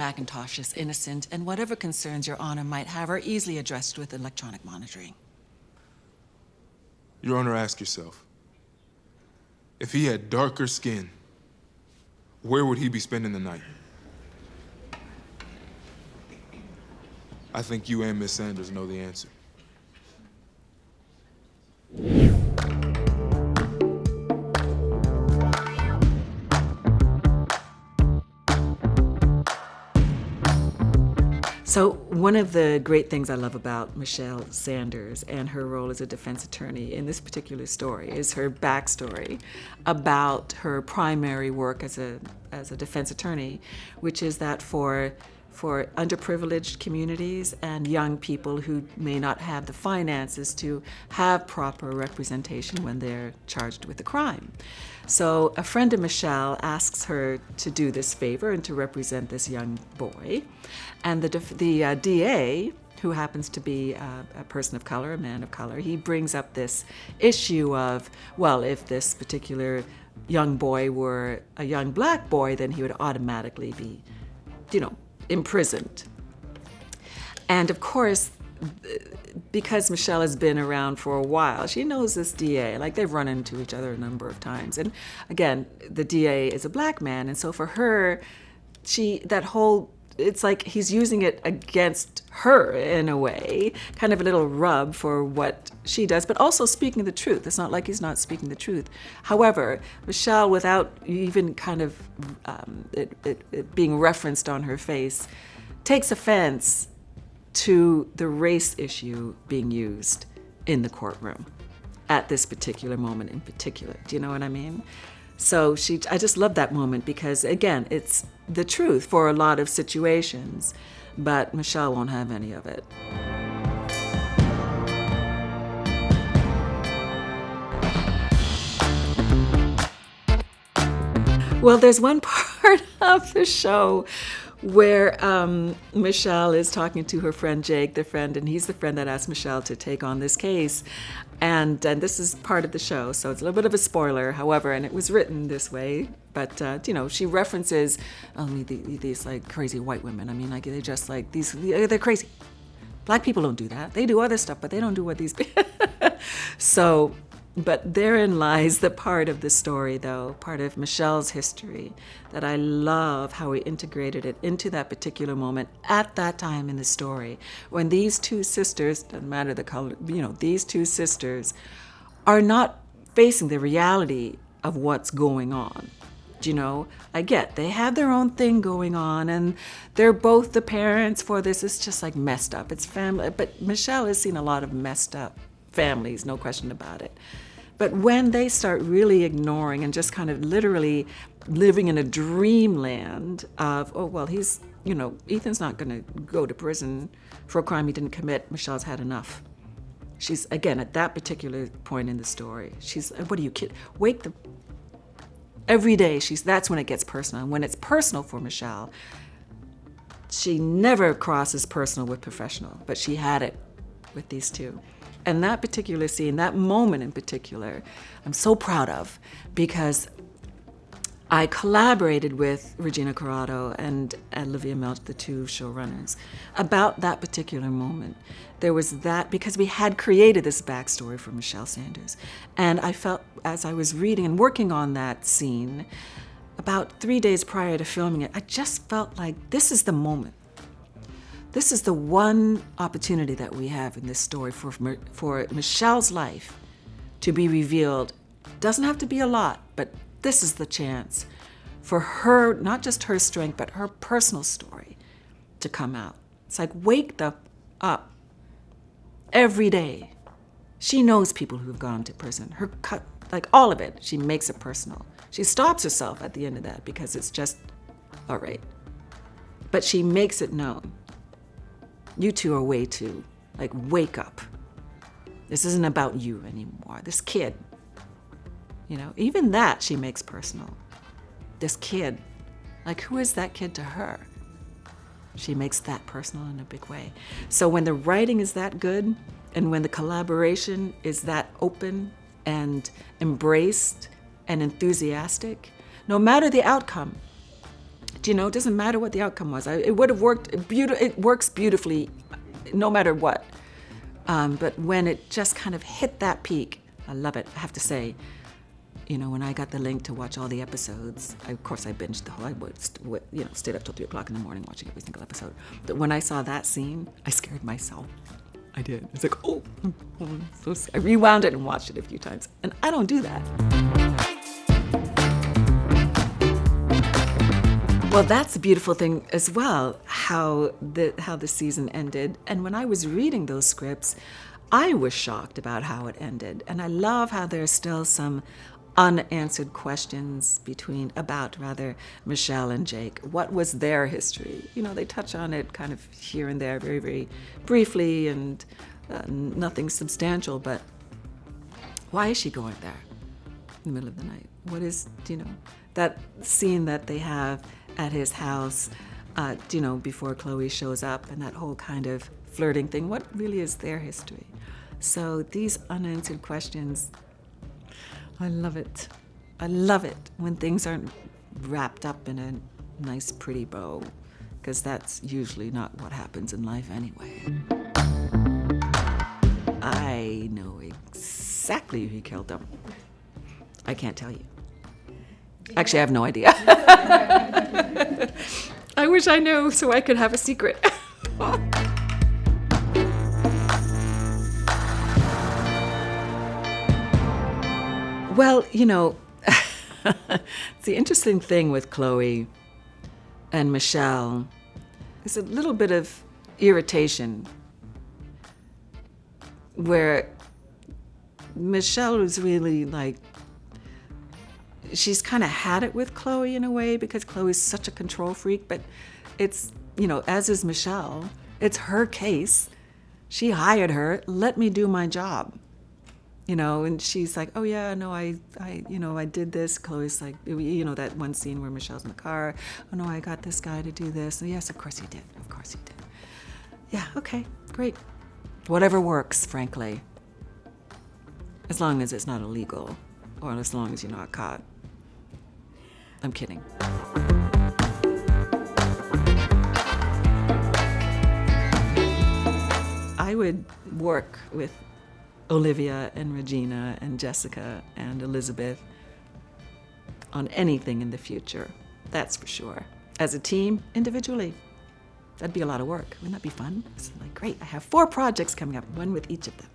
Macintosh is innocent, and whatever concerns Your Honor might have are easily addressed with electronic monitoring. Your Honor, ask yourself, if he had darker skin, where would he be spending the night? I think you and Miss Sanders know the answer. So one of the great things I love about Michelle Sanders and her role as a defense attorney in this particular story is her backstory about her primary work as a defense attorney, which is that for underprivileged communities and young people who may not have the finances to have proper representation when they're charged with a crime. So a friend of Michelle asks her to do this favor and to represent this young boy. And the DA, who happens to be a person of color, a man of color, he brings up this issue of, well, if this particular young boy were a young black boy, then he would automatically be, imprisoned. And of course, because Michelle has been around for a while, she knows this DA. Like, they've run into each other a number of times. And again, the DA is a black man, and so for her, it's like he's using it against her in a way, kind of a little rub for what she does, but also speaking the truth. It's not like he's not speaking the truth. However, Michelle, without even kind of it being referenced on her face, takes offense to the race issue being used in the courtroom at this particular moment in particular. Do you know what I mean? So I just love that moment because, again, it's the truth for a lot of situations, but Michelle won't have any of it. Well, there's one part of the show where Michelle is talking to her friend Jake, and he's the friend that asked Michelle to take on this case. And this is part of the show, so it's a little bit of a spoiler, however, and it was written this way. But, she references these like crazy white women. I mean, like, they're just like they're crazy. Black people don't do that. They do other stuff, but they don't do what these people. So, but therein lies the part of the story, though, part of Michelle's history, that I love how he integrated it into that particular moment at that time in the story, when these two sisters, doesn't matter the color, these two sisters are not facing the reality of what's going on. I get they have their own thing going on, and they're both the parents for this. It's just like messed up. It's family, but Michelle has seen a lot of messed up families, no question about it. But when they start really ignoring and just kind of literally living in a dreamland of, he's, Ethan's not going to go to prison for a crime he didn't commit. Michelle's had enough. She's, again, at that particular point in the story, she's, what are you kidding? Every day, that's when it gets personal. And when it's personal for Michelle, she never crosses personal with professional, but she had it with these two. And that particular scene, that moment in particular, I'm so proud of, because I collaborated with Regina Corrado and Olivia Melch, the two showrunners, about that particular moment. There was that, because we had created this backstory for Michelle Sanders. And I felt, as I was reading and working on that scene, about 3 days prior to filming it, I just felt like this is the moment. This is the one opportunity that we have in this story for Michelle's life to be revealed. Doesn't have to be a lot, but this is the chance for her, not just her strength, but her personal story to come out. It's like, wake up every day. She knows people who've gone to prison. Like all of it, she makes it personal. She stops herself at the end of that because it's just, all right. But she makes it known. You two are way too, wake up. This isn't about you anymore. This kid, even that she makes personal. This kid, who is that kid to her? She makes that personal in a big way. So when the writing is that good, and when the collaboration is that open and embraced and enthusiastic, no matter the outcome, It doesn't matter what the outcome was. It would have worked. It works beautifully, no matter what. But when it just kind of hit that peak, I love it. I have to say, when I got the link to watch all the episodes, of course I binged the whole. I stayed up till 3 o'clock in the morning watching every single episode. But when I saw that scene, I scared myself. I did. It's like, I rewound it and watched it a few times, and I don't do that. Well, that's the beautiful thing as well, how the season ended. And when I was reading those scripts, I was shocked about how it ended. And I love how there's still some unanswered questions about Michelle and Jake. What was their history? They touch on it kind of here and there very, very briefly, and nothing substantial, but why is she going there in the middle of the night? What is, that scene that they have at his house, before Chloe shows up, and that whole kind of flirting thing, what really is their history? So these unanswered questions, I love it. I love it when things aren't wrapped up in a nice, pretty bow, because that's usually not what happens in life anyway. I know exactly who killed them. I can't tell you. Actually, I have no idea. I wish I knew so I could have a secret. Well, the interesting thing with Chloe and Michelle is a little bit of irritation, where Michelle was really like, she's kind of had it with Chloe in a way, because Chloe's such a control freak, but it's, as is Michelle, it's her case. She hired her, let me do my job. And she's like, oh yeah, no, I did this. Chloe's like, that one scene where Michelle's in the car. Oh no, I got this guy to do this. Yes, of course he did. Of course he did. Yeah, okay, great. Whatever works, frankly. As long as it's not illegal, or as long as you're not caught. I'm kidding. I would work with Olivia and Regina and Jessica and Elizabeth on anything in the future. That's for sure. As a team, individually, that'd be a lot of work. Wouldn't that be fun? It's like, great, I have 4 projects coming up, one with each of them.